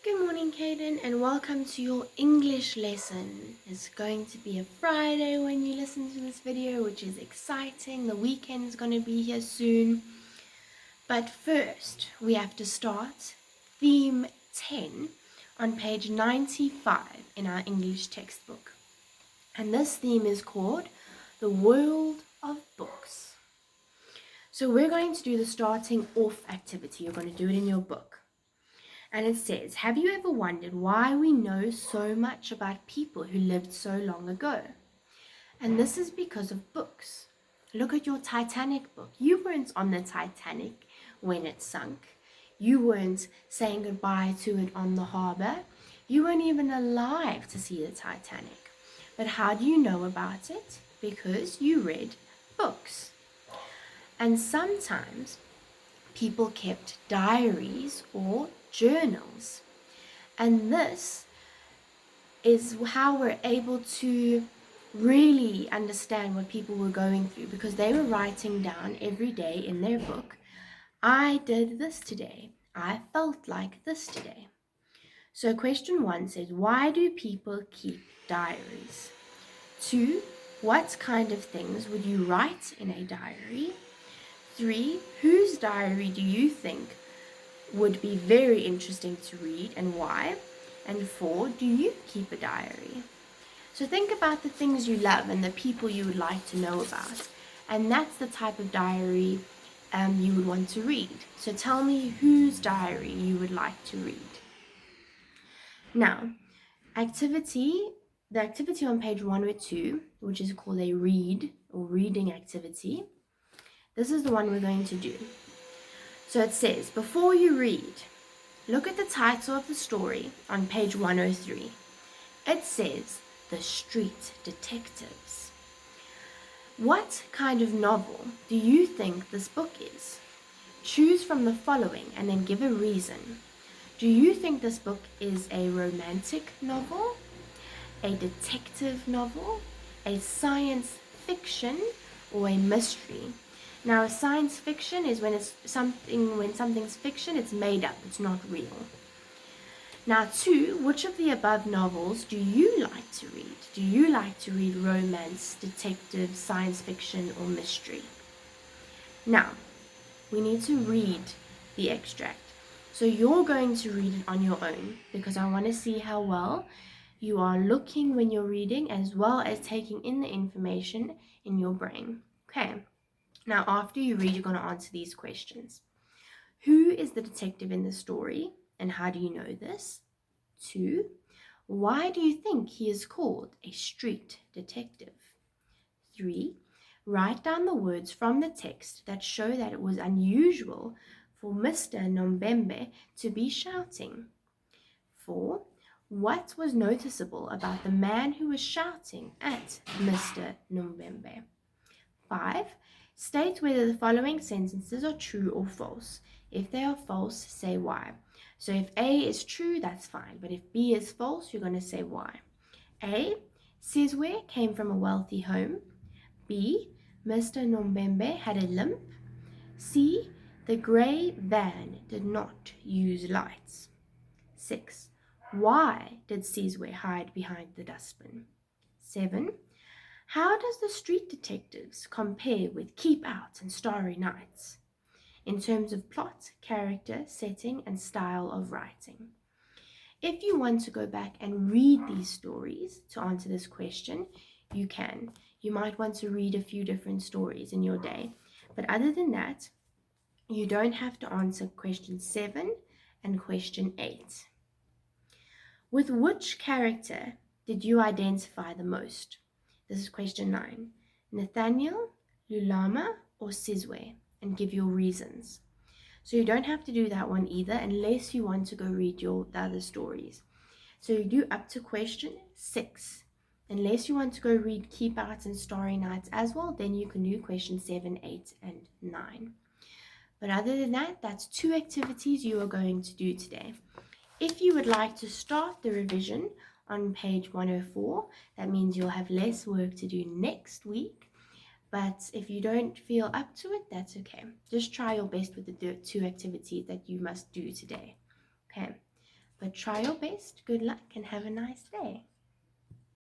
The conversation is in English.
Good morning, Kaden, and welcome to your English lesson. It's going to be a Friday when you listen to this video, which is exciting. The weekend is going to be here soon. But first, we have to start theme 10 on page 95 in our English textbook. And this theme is called The World of Books. So we're going to do the starting off activity. You're going to do it in your book. And it says, have you ever wondered why we know so much about people who lived so long ago? And this is because of books. Look at your Titanic book. You weren't on the Titanic when it sunk. You weren't saying goodbye to it on the harbor. You weren't even alive to see the Titanic. But how do you know about it? Because you read books. And sometimes people kept diaries or journals. And this is how we're able to really understand what people were going through, because they were writing down every day in their book, I did this today. I felt like this today. So question 1 says, why do people keep diaries? 2, what kind of things would you write in a diary? 3, whose diary do you think would be very interesting to read and why? And 4, do you keep a diary? So think about the things you love and the people you would like to know about. And that's the type of diary you would want to read. So tell me whose diary you would like to read. Now, the activity on page 102, which is called a read or reading activity, this is the one we're going to do. So it says, before you read, look at the title of the story on page 103. It says, The Street Detectives. What kind of novel do you think this book is? Choose from the following and then give a reason. Do you think this book is a romantic novel, a detective novel, a science fiction, or a mystery? Now, science fiction is when something's fiction, it's made up, it's not real. Now, 2, which of the above novels do you like to read? Do you like to read romance, detective, science fiction, or mystery? Now, we need to read the extract. So you're going to read it on your own because I want to see how well you are looking when you're reading, as well as taking in the information in your brain. Okay. Now, after you read, you're going to answer these questions. Who is the detective in the story, and how do you know this? 2, why do you think he is called a street detective? 3, write down the words from the text that show that it was unusual for Mr. Nombembe to be shouting. 4, what was noticeable about the man who was shouting at Mr. Nombembe? 5, state whether the following sentences are true or false. If they are false, say why. So if A is true, that's fine. But if B is false, you're going to say why. A, Sizwe came from a wealthy home. B, Mr. Nombembe had a limp. C, the grey van did not use lights. 6, why did Sizwe hide behind the dustbin? 7, how does the Street Detectives compare with Keep Out and Starry Nights in terms of plot, character, setting, and style of writing? If you want to go back and read these stories to answer this question, you can. You might want to read a few different stories in your day. But other than that, you don't have to answer question 7 and question 8. With which character did you identify the most? This is question 9. Nathaniel, Lulama, or Sizwe? And give your reasons. So you don't have to do that one either unless you want to go read the other stories. So you do up to question 6. Unless you want to go read Keep Out and Starry Nights as well, then you can do question 7, 8, and 9. But other than that, that's 2 activities you are going to do today. If you would like to start the revision on page 104, that means you'll have less work to do next week. But if you don't feel up to it, that's okay. Just try your best with the 2 activities that you must do today. Okay. But try your best. Good luck and have a nice day.